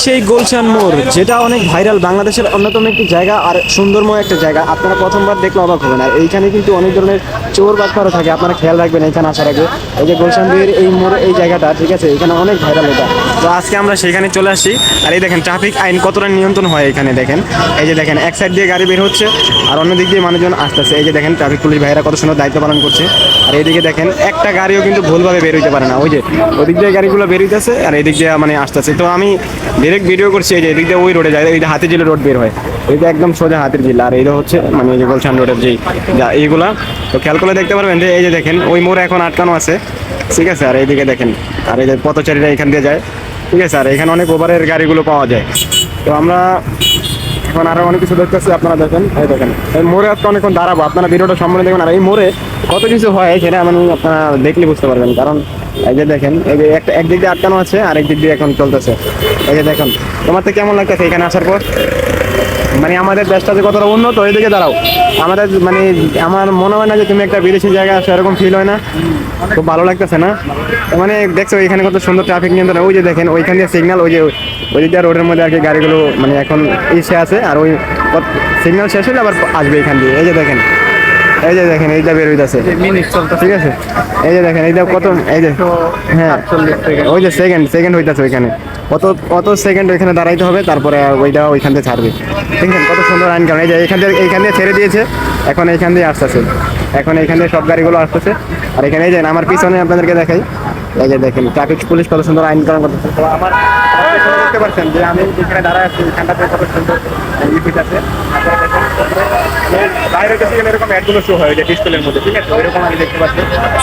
সেই গুলশান মোড়, যেটা অনেক ভাইরাল, বাংলাদেশের অন্যতম একটি জায়গা আর সুন্দরময় একটা জায়গা। আপনারা প্রথমবার দেখলে অবাক হবেন। আর এইখানে কিন্তু অনেক ধরনের চোর বাটপারও থাকে, আপনারা খেয়াল রাখবেন এখানে আসার আগে। এই যে গুলশান বীর এই মোড়, এই জায়গাটা, ঠিক আছে, এখানে অনেক ভাইরাল এটা। তো আজকে আমরা সেখানে চলে আসছি। আর এই দেখেন ট্রাফিক আইন কতটা নিয়ন্ত্রণ হয় এখানে। দেখেন এই যে দেখেন এক সাইড দিয়ে গাড়ি বের হচ্ছে আর অন্য দিক দিয়ে মানুষজন আসতেছে। এই যে দেখেন ট্রাফিক পুলিশ ভাইরা কত সুন্দর দায়িত্ব পালন করছে। আর এইদিকে দেখেন একটা গাড়িও কিন্তু ভুলভাবে বের হইতে পারে না। ওই যে ওদিক দিয়ে গাড়িগুলো বের হইতেছে আর এদিক দিয়ে মানে আসতেছে। তো আমি ডিরেক্ট ভিডিও করছি। এই যে এদিক দিয়ে ওই রোডে যায়, এই যে হাতিঝিলের রোড বের হয়, এইটা একদম সোজা হাতিঝিল। আর এইটা হচ্ছে মানে এই যে গুলশান রোডের যেই এইগুলা, তো খেয়াল করলে দেখতে পারবেন যে এই যে দেখেন ওই মোড়ে এখন আটকানো আছে, ঠিক আছে। আর এইদিকে দেখেন, আর এই যে পথচারীরা এখান দিয়ে যায়, ঠিক আছে। আর এখানে অনেক ওভারের গাড়িগুলো পাওয়া যায়। তো আমরা এখন আরো অনেক কিছু দেখতেছি, আপনারা দেখেন। এই দেখেন এই মোড়ে আজকে অনেকক্ষণ দাঁড়াবো, আপনারা ভিডিওটা সম্পূর্ণ দেখবেন। আর এই মোড়ে কত কিছু হয় সেটা মানে আপনারা দেখলে বুঝতে পারবেন। কারণ এই যে দেখেন এই যে একটা একদিক দিয়ে আটকানো আছে আর একদিক দিয়ে এখন চলতেছে। এই যে দেখুন, তোমার তো কেমন লাগতেছে এখানে আসার পর? মানে আমাদের দেশটা যে কতটা উন্নত, ওইদিকে দাঁড়াও। আমাদের মানে আমার মনে হয় না যে তুমি একটা বিদেশি জায়গায় আসো, এরকম ফিল হয় না? খুব ভালো লাগতেছে না? মানে দেখছো এখানে কত সুন্দর ট্রাফিক নিয়ন্ত্রণ। ওই যে দেখেন ওইখান দিয়ে সিগন্যাল, ওই যে ওই দিকটা রোডের মধ্যে আর কি গাড়িগুলো মানে এখন এসে আছে। আর ওই সিগন্যাল শেষ হলে আবার আসবে এখান দিয়ে। এই যে দেখেন, এই যে দেখেন এইটা বের হইতেছে, ঠিক আছে। এই যে দেখেন এইটা কত, এই যে হ্যাঁ ওই যে সেকেন্ড হইতেছে ওইখানে। কত সেকেন্ড ওইখানে দাঁড়াইতে হবে, তারপরে ওইটা ওইখান দিয়ে ছাড়বে। ঠিক আছে, কত সুন্দর আইন কারণ। এই যে এইখান দিয়ে ছেড়ে দিয়েছে, এখন এইখান দিয়ে আসতেছে, এখন এইখান দিয়ে সব গাড়িগুলো আসতেছে। আর এখানে এই যে আমার পিছনে আপনাদেরকে দেখাই, এই যে দেখেন ট্রাফিক পুলিশ কত সুন্দর আইন কারণ করতেছে। তো আমার দেখতে পাচ্ছেন যে আমি যেখানে দাঁড়ায় আছি এখানটাতে কত সুন্দর লিপিট আছে। বাইরে তো এরকম অ্যাডগুলো শো হয় যে ডিসপ্লের মধ্যে, ঠিক আছে, এরকম আমি দেখতে পাচ্ছি।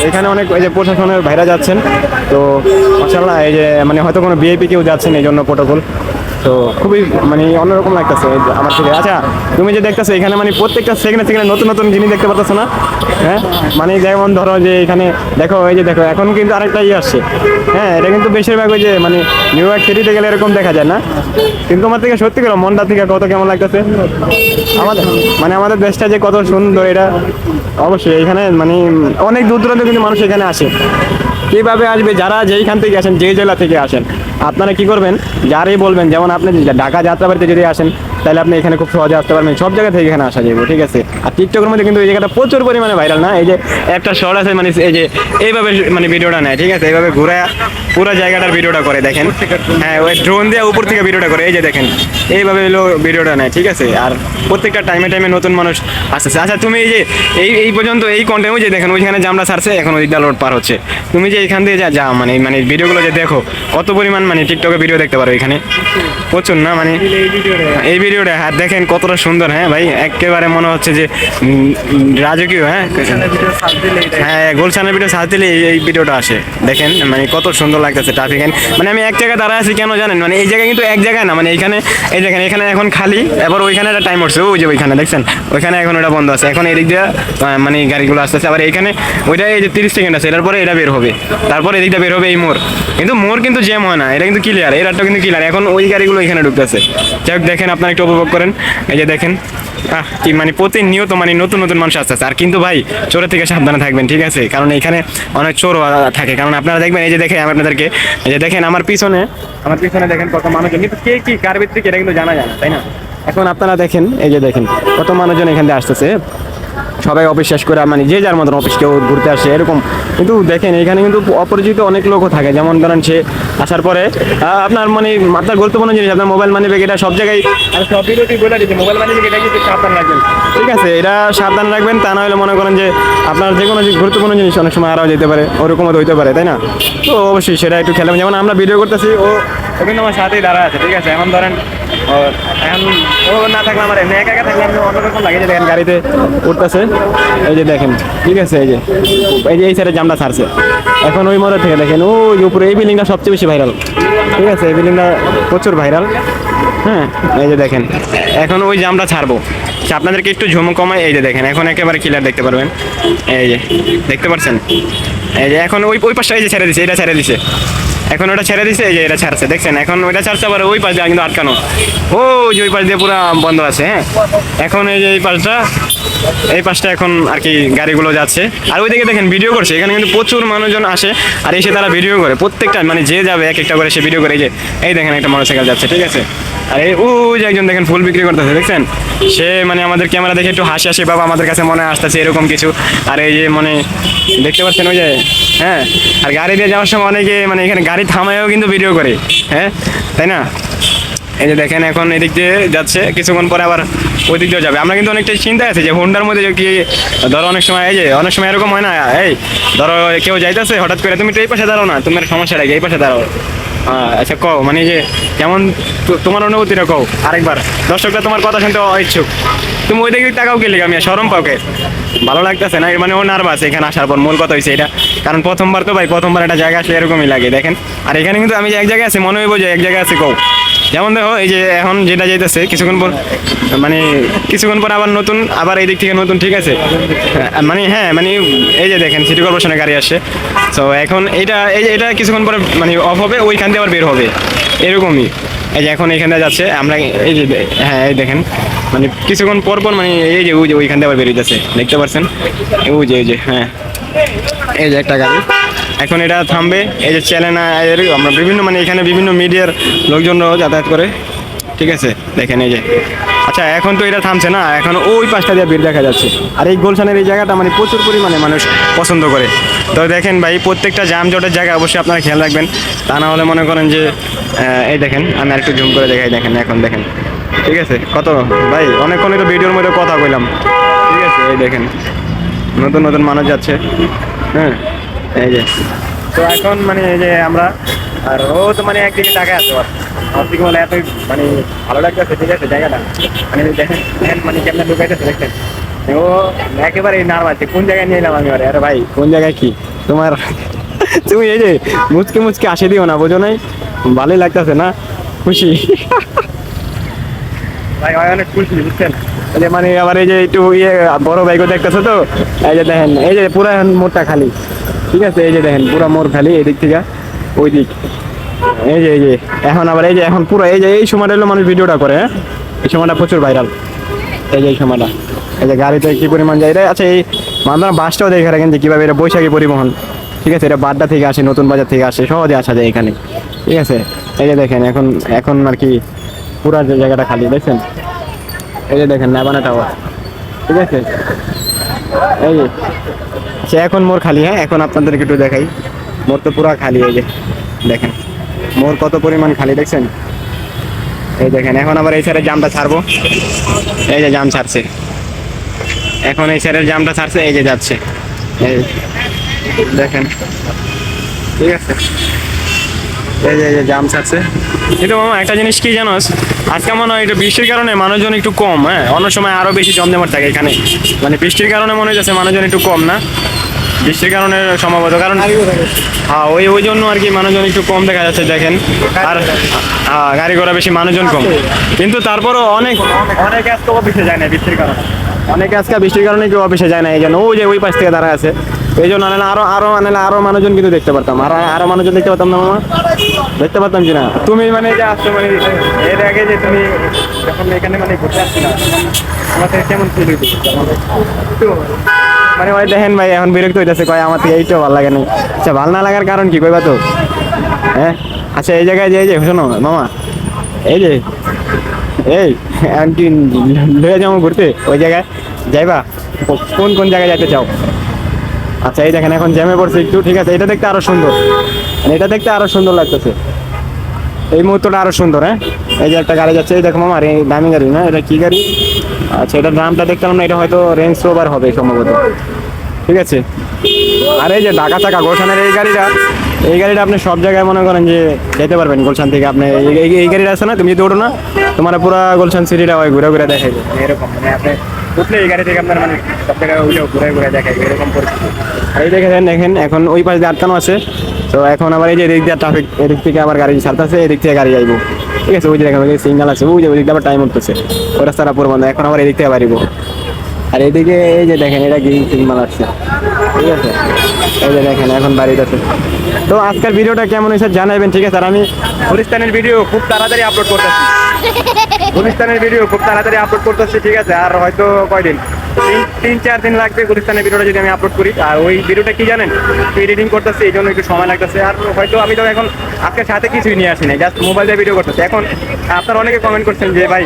এখানে অনেক ওই যে প্রশাসনের ভাইরা যাচ্ছেন। তো মাশাআল্লাহ, এই যে মানে হয়তো কোনো ভিআইপি কেউ যাচ্ছেন, এই জন্য প্রোটোকল। তো খুবই মানে অন্যরকম লাগতেছে আমার থেকে। আচ্ছা, তুমি যে দেখতেছো এখানে মানে প্রত্যেকটা সেকেন্ডে নতুন নতুন জিনিস দেখতে পাচ্ছ না? হ্যাঁ, মানে যেমন ধরো যে এখানে দেখো, এই যে দেখো এখন কিন্তু আরেকটা ইয়ে আসছে। হ্যাঁ, এটা কিন্তু বেশিরভাগ ওই যে মানে নিউ ইয়র্ক সিটিতে গেলে এরকম দেখা যায় না। কিন্তু তোমার থেকে সত্যি করে মনটা থেকে কত কেমন লাগতেছে আমাদের, মানে আমাদের দেশটা যে কত সুন্দর এটা। অবশ্যই এখানে মানে অনেক দূর দূরান্ত কিন্তু মানুষ এখানে আসে। কীভাবে আসবে? যারা যেইখান থেকে আসেন, যেই জেলা থেকে আসেন, আপনারা কি করবেন, যারই বলবেন, যেমন আপনি ঢাকা যাত্রাবাড়িতে যদি আসেন তাহলে আপনি এখানে খুব সহজে আসতে পারবেন। সব জায়গা থেকে এখানে আসা যাবে, ঠিক আছে। আর টিকটকের মধ্যে কিন্তু এই জায়গাটা প্রচুর পরিমাণে ভাইরাল না? এই যে একটা শহর আছে মানে এই যে এইভাবে মানে ভিডিওটা নেয়, ঠিক আছে, এইভাবে ঘুরে পুরো জায়গাটার ভিডিওটা করে। দেখেন হ্যাঁ, ওই ড্রোন দিয়ে উপর থেকে ভিডিওটা করে। এই যে দেখেন এইভাবে হলো ভিডিওটা নেয়, ঠিক আছে। আর প্রত্যেকটা টাইমে নতুন মানুষ আসতেছে। আচ্ছা, তুমি এই যে এই পর্যন্ত এই কন্টেন্ট, ওই যে দেখেন ওইখানে জামটা ছাড়ছে, এখন ওই রোড পার হচ্ছে। তুমি যে এখান দিয়ে যা মানে মানে ভিডিওগুলো যে দেখো, কত পরিমাণ মানে টিকটকে ভিডিও দেখতে পারো এখানে, প্রচুর না? মানে এই ভিডিওটা হ্যাঁ দেখেন কতটা সুন্দর। হ্যাঁ ভাই, একেবারে মনে হচ্ছে যে রাজকীয়। হ্যাঁ হ্যাঁ, গুলশানের ভিডিও সার্চ দিলে এই ভিডিওটা আসে। দেখেন মানে কত সুন্দর লাগতেছে ট্রাফিক। মানে আমি এক জায়গায় দাঁড়ায় আছি কেন জানেন? মানে এই জায়গায় কিন্তু এক জায়গায় না, মানে এইখানে এই দেখেন এখানে এখন খালি, এবার ওইখানে একটা টাইম উঠছে, ওই যে ওইখানে দেখছেন ওইখানে এখন ওটা বন্ধ আছে। এখন এদিক দিয়ে মানে গাড়িগুলো আসতেছে। আবার এইখানে ওইটা এই যে 30 সেকেন্ড আছে, এটার পরে এটা বের হবে, তারপরে এদিকটা বের হবে এই মোড়। কিন্তু মোড় কিন্তু জ্যাম হয় না, এটা কিন্তু ক্লিয়ার, এই রাতটা কিন্তু ক্লিয়ার। এখন ওই গাড়িগুলো এখানে ঢুকতেছে। যাই হোক, দেখেন আপনারা একটু উপভোগ করেন। এই যে দেখেন কি মানে প্রতিনিয়ত মানে নতুন নতুন মানুষ আসতেছে। আর কিন্তু ভাই চোরের থেকে সাবধানে থাকবেন, ঠিক আছে, কারণ এখানে অনেক চোর থাকে। কারণ আপনারা দেখবেন, এই যে দেখেন আপনাদেরকে, এই যে দেখেন আমার পিছনে দেখেন কত মানুষজন, কিন্তু কে কি কার ভিত্তিক এটা কিন্তু জানা যায় না, তাই না? এখন আপনারা দেখেন, এই যে দেখেন কত মানুষজন এখান দিয়ে আসতেছে। সবাই অফিস শেষ করে মানে যে যার মতন অফিস, কেউ ঘুরতে আসে এরকম। কিন্তু দেখেন এখানে কিন্তু অপরিচিত অনেক লোকও থাকে। যেমন ধরেন সে আসার পরে আপনার মানে আপনার গুরুত্বপূর্ণ জিনিস, আপনার মোবাইল মানি ব্যাগ, এটা সব জায়গায় সব ভিডিওটি বলে দিচ্ছে, মোবাইল মানি ব্যাগ এটা কিন্তু সাবধান রাখবেন, ঠিক আছে, এটা সাবধান রাখবেন। তা না হলে মনে করেন যে আপনার যে কোনো গুরুত্বপূর্ণ জিনিস অনেক সময় আরও যেতে পারে, ওরকমও হইতে পারে, তাই না? তো অবশ্যই সেটা একটু খেলাম। যেমন আমরা ভিডিও করতেছি, ও কিন্তু আমার সাথেই দাঁড়া আছে, ঠিক আছে। এখন ধরেন এখন ও না থাকলে আমার এমনি একা থাকলে আমি অন্যরকম লাগে। যে দেখেন গাড়িতে উঠতেছে, এই যে দেখেন, ঠিক আছে, এই যে এই সাইডে জামটা ছাড়ছে। এখন ওই মোড় থেকে দেখেন ওই উপরে এই বিল্ডিংটা সবচেয়ে বেশি ভাইরাল, ঠিক আছে, এই বিল্ডিংটা প্রচুর ভাইরাল। হ্যাঁ, এই যে দেখেন এখন ওই জামটা ছাড়বো, আপনাদেরকে একটু ঝুম কমায়। এই যে দেখেন এখন একেবারে ক্লিয়ার দেখতে পারবেন। এই যে দেখতে পাচ্ছেন, এই যে এখন ওই পাশটা এই যে ছেড়ে দিছে, এটা ছেড়ে দিছে, এখন ওটা ছেড়ে দিছে, এই যে এটা ছাড়ছে, দেখছেন। এখন ওইটা ছাড়ছে, আবার ওই পাশ দিয়ে কিন্তু আটকানো, ও যে ওই পাশ দিয়ে পুরো বন্ধ আছে। হ্যাঁ, এখন এই যে এই পাশটা এই পাশটা এখন আর কি গাড়িগুলো যাচ্ছে। আর ওইদিকে দেখেন ভিডিও করছে, এখানে কিন্তু প্রচুর মানুষজন আসে আর এসে তারা ভিডিও করে প্রত্যেকটা, মানে যে যাবে এক একটা করে সে ভিডিও করে। এই দেখেন একটা মোটরসাইকেল যাচ্ছে, ঠিক আছে। আর এই ওই যে একজন দেখেন ফুল বিক্রি করতেছে, দেখছেন? সে মানে আমাদের ক্যামেরা দেখে একটু হাসি হাসি বাবা আমাদের কাছে মনে আসতেছে এরকম কিছু। আর এই যে মানে দেখতে পাচ্ছেন ওই যে, হ্যাঁ, আর গাড়ি দিয়ে যাওয়ার সময় অনেকে মানে এখানে গাড়ি থামায়ও কিন্তু ভিডিও করে, হ্যাঁ, তাই না? এই যে দেখেন এখন এদিক দিয়ে যাচ্ছে, কিছুক্ষণ পরে আবার ওই দিক দিয়ে যাবে। আমরা কিন্তু অনেকটা চিন্তায় আছি যে হোন্ডার মধ্যে যে কি, ধরো অনেক সময় এই যে অনেক সময় এরকম হয় না, এই ধরো কেউ যাইতেছে হঠাৎ করে, তুমি তো এই পাশে দাঁড়াও না, তোমার সমস্যাটা কি, এই পাশে দাঁড়াও। আচ্ছা কও, মানে যে কেমন তোমার অনুভূতিটা কও আরেকবার, দর্শকরা তোমার কথা শুনতে ইচ্ছুক। তুমি ওই দিকে তাকাও গেলে আমি শরম পাওকে, ভালো লাগতেছে না, মানে ও নার্ভাস এখানে আসার পর। মূল কথা হয়েছে এটা, কারণ প্রথমবার তো ভাই, প্রথমবার একটা জায়গা আসলে এরকমই লাগে দেখেন। আর এখানে কিন্তু আমি যে এক জায়গায় আছি মনে হইব যে এক জায়গায় আছি কও। যেমন দেখো এই যে এখন যেটা যাইতেছে কিছুক্ষণ পর, মানে কিছুক্ষণ পর আবার নতুন, আবার এই দিক থেকে নতুন, ঠিক আছে। মানে হ্যাঁ, মানে এই যে দেখেন সিটি কর্পোরেশনের গাড়ি আসছে। তো এখন এটা এই যে এটা কিছুক্ষণ পরে মানে অফ হবে, ওইখান দিয়ে আবার বের হবে, এরকমই। এই যে এখন এইখানে যাচ্ছে আমরা, এই যে হ্যাঁ এই দেখেন মানে কিছুক্ষণ পর পর মানে এই যে ওই যে ওইখান দিয়ে আবার বেরিয়ে যাচ্ছে, দেখতে পাচ্ছেন? ওই যে হ্যাঁ, এই যে একটা গাড়ি এখন এটা থামবে। এই যে চ্যানেল আমরা বিভিন্ন মানে এখানে বিভিন্ন মিডিয়ার লোকজনরাও যাতায়াত করে, ঠিক আছে। দেখেন এই যে, আচ্ছা এখন তো এটা থামছে না, এখন ওই পাশটা দিয়ে ভিড় দেখা যাচ্ছে। আর এই গুলশানের এই জায়গাটা মানে প্রচুর পরিমাণে মানুষ পছন্দ করে। তো দেখেন ভাই প্রত্যেকটা যানজটের জায়গা অবশ্যই আপনারা খেয়াল রাখবেন, তা না হলে মনে করেন যে এই দেখেন আমি আর একটু জুম করে দেখাই, দেখেন এখন দেখেন, ঠিক আছে। কত ভাই অনেকক্ষণ তো ভিডিওর মধ্যে কথা কইলাম, ঠিক আছে। এই দেখেন নতুন নতুন মানুষ যাচ্ছে, হ্যাঁ এই যে। তো এখন মানে এই যে আমরা, আর ও তো মানে একদিকে টাকা আছে আমার দিকে মানে এত মানে ভালো লাগতেছে, ঠিক আছে জায়গাটা। মানে দেখেন মানে কেমন ঢুকাইতেছে দেখেন, ও একেবারে নার্ভাস কোন জায়গায় নিয়ে এলাম আমি। আরে ভাই কোন জায়গায় কি তোমার, তুমি এই যে মুচকে মুচকে আসে দিও না, বোঝো নাই? ভালোই লাগতেছে না, খুশি ভাই, অনেক খুশি বুঝছেন। এই যে মানে আবার এই যে একটু ইয়ে বড় বাইকও দেখতেছে তো, এই যে দেখেন এই যে পুরা মোড়টা খালি, ঠিক আছে। এই যে দেখেন পুরা মোড় খালি এদিক থেকে ওই দিক। এই যে এখন আবার এই যে এখন পুরো এই যে এই সময়টা হলো মানুষ ভিডিওটা করে, হ্যাঁ এই সময়টা প্রচুর ভাইরাল। এই যে এই সময়টা এই যে গাড়িতে কি পরিমাণ যায়। আচ্ছা এই আপনারা বাসটাও দেখে রাখেন যে কীভাবে এটা বৈশাখী পরিবহন, ঠিক আছে। এটা বাড্ডা থেকে আসে, নতুন বাজার থেকে আসে, সহজে আসা যায় এখানে, ঠিক আছে। এই যে দেখেন এখন এখন আর কি পুরা জায়গাটা খালি দেখছেন। এই যে দেখেন নাবানা টাওয়ার, ঠিক আছে। এই যে আচ্ছা এখন মোর খালি, হ্যাঁ এখন আপনাদেরকে একটু দেখাই, মোর তো পুরা খালি। এই যে দেখেন মোর কত পরিমাণ খালি দেখছেন। এই দেখেন এখন আবার এই সাইডের জামটা ছাড়বো, এই যে জাম ছাড়ছে, এখন এই সাইডের জামটা ছাড়ছে, এই যে যাচ্ছে, এই দেখেন, ঠিক আছে। এই যে জাম ছাড়ছে। কিন্তু মামা একটা জিনিস কি জানোস, আজকে মনে হয় একটু বৃষ্টির কারণে মানুষজন একটু কম, হ্যাঁ অন্য সময় আরো বেশি জমজমাট থাকে এখানে, মানে বৃষ্টির কারণে মনে হচ্ছে মানুষজন একটু কম না, বৃষ্টির কারণে সম্ভবত, কারণ হ্যাঁ ওই জন্য আর কি মানুষজন একটু কম দেখা যাচ্ছে দেখেন। আর গাড়ি ঘোড়া বেশি, মানুষজন কম, কিন্তু তারপরও অনেকে আজকে অফিসে যায় না বৃষ্টির কারণে, অনেকে আজকে বৃষ্টির কারণে কেউ অফিসে যায় না। এই জন্য ওই যে ওই পাশ থেকে দাঁড়ায় আছে, এই জন্য আরো মানুষজন কিন্তু দেখতে পারতাম, আরো মানুষজন দেখতে পারতাম না মামা, দেখতে পারতাম কিনা। তুমি মানে যে আসছো মানে এর আগে যে তুমি যখন এখানে মানে ঘুরতে আসছি না, আমাদের কেমন ফিল হইতো? মানে ওই দেখেন ভাই এখন বিরক্ত হইতেছে, কয় আমার থেকে এইটাও ভালো লাগে না। আচ্ছা ভালো না লাগার কারণ কি কইবা তো, হ্যাঁ আচ্ছা এই জায়গায় যে শোনো মামা, এই যে এই এখন কি লয়ে যাবো ঘুরতে, ওই জায়গায় যাইবা? কোন কোন জায়গায় যাইতে চাও? আচ্ছা এই দেখেন এখন জ্যামে পড়ছে একটু, ঠিক আছে। এটা দেখতে আরো সুন্দর, মানে এটা দেখতে আরো সুন্দর লাগতেছে, এই মুহূর্তটা আরো সুন্দর। হ্যাঁ এই যে একটা গাড়ি যাচ্ছে, এই দেখো মামা, এই দামি গাড়ি না, এটা কি গাড়ি? আচ্ছা এটার নামটা দেখতাম না, এটা হয়তো রেঞ্জ রোভার হবে সম্ভবত, ঠিক আছে। আর এই যে ঢাকা চাকা গুলশানের এই গাড়িটা আপনি সব জায়গায় মনে করেন যে যেতে পারবেন গুলশান থেকে। আপনি এই গাড়িটা আছে না, তুমি যদি ওঠো না তোমার পুরা গুলশান সিটিটা হয় ঘুরে ঘুরে দেখাই এরকম, মানে আপনি উঠলে এই গাড়ি থেকে আপনার মানে সব জায়গায় উঠে ঘুরে ঘুরে দেখাই এরকম পরিস্থিতি। আর এই দেখেন এখন ওই পাশ দিয়ে আটকানো আছে, তো এখন আবার এই যে এদিক দিয়ে ট্রাফিক, এদিক থেকে আবার গাড়ি ছাড়তেছে, এদিক থেকে গাড়ি যাইবো, ঠিক আছে। ওই যে দেখেন সিগন্যাল আছে, ওই দিক দিয়ে আবার টাইম উঠতেছে, ওই রাস্তাটা পুরো বন্ধ, এখন আবার এদিক থেকে বাড়িব। আর এদিকে এই যে দেখেন এটা গ্রিন সিগন্যাল আসছে, ঠিক আছে। এই যে দেখেন এখন বাড়িতে আছে। তো আজকের ভিডিওটা কেমন হয়েছে জানাবেন, ঠিক আছে। আর আমি গুলিস্তানের ভিডিও খুব তাড়াতাড়ি আপলোড করতেছি, ঠিক আছে। আর হয়তো কয়দিন তিন চার দিন লাগবে গুলিস্তানের ভিডিওটা যদি আমি আপলোড করি। আর ওই ভিডিওটা কি জানেন, এডিটিং করতেছি, এই জন্য একটু সময় লাগতেছে। আর হয়তো আমি তো এখন আজকের সাথে কিছুই নিয়ে আসি নাই, জাস্ট মোবাইল দিয়ে ভিডিও করতেছি। এখন আপনারা অনেকে কমেন্ট করছেন যে ভাই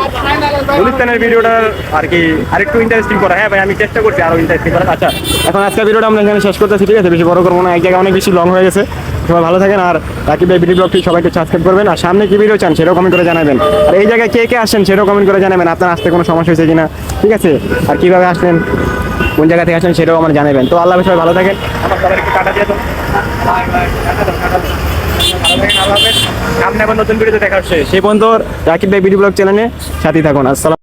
গুলিস্তানের ভিডিওটা আর কি আরেকটু ইন্টারেস্টিং করা। হ্যাঁ ভাই, আমি চেষ্টা করছি আরো ইন্টারেস্টিং করার। আচ্ছা, এখন আজকের ভিডিওটা আমরা এখানে শেষ করতেছি, ঠিক আছে? বেশি বড় করবো না, এক জায়গায় অনেক বেশি লং হয়ে গেছে। সবাই ভালো থাকেন, আর রাকিব ভাই ভিডিও ব্লগটি সবাইকে সাবস্ক্রাইব করবেন, আর সামনে কি ভিডিও চান সেটাও কমেন্ট করে জানাবেন। আর এই জায়গায় কে কে আসেন সেটাও কমেন্ট করে জানাবেন, আপনার আসতে কোনো সমস্যা হয়েছে কিনা, ঠিক আছে? আর কিভাবে আসলেন, কোন জায়গা থেকে আসেন সেটাও আমার জানাবেন। তো আল্লাহ হাফেজ, সবাই ভালো থাকেন। আমার সবার একটু টাটা দিয়ে দাও। সামনে আবার নতুন ভিডিওতে দেখা হচ্ছে, সেই পর্যন্ত রাকিব ভাই ভিডিও ব্লগ চ্যানেলে সাথেই থাকুন। আসসালাম।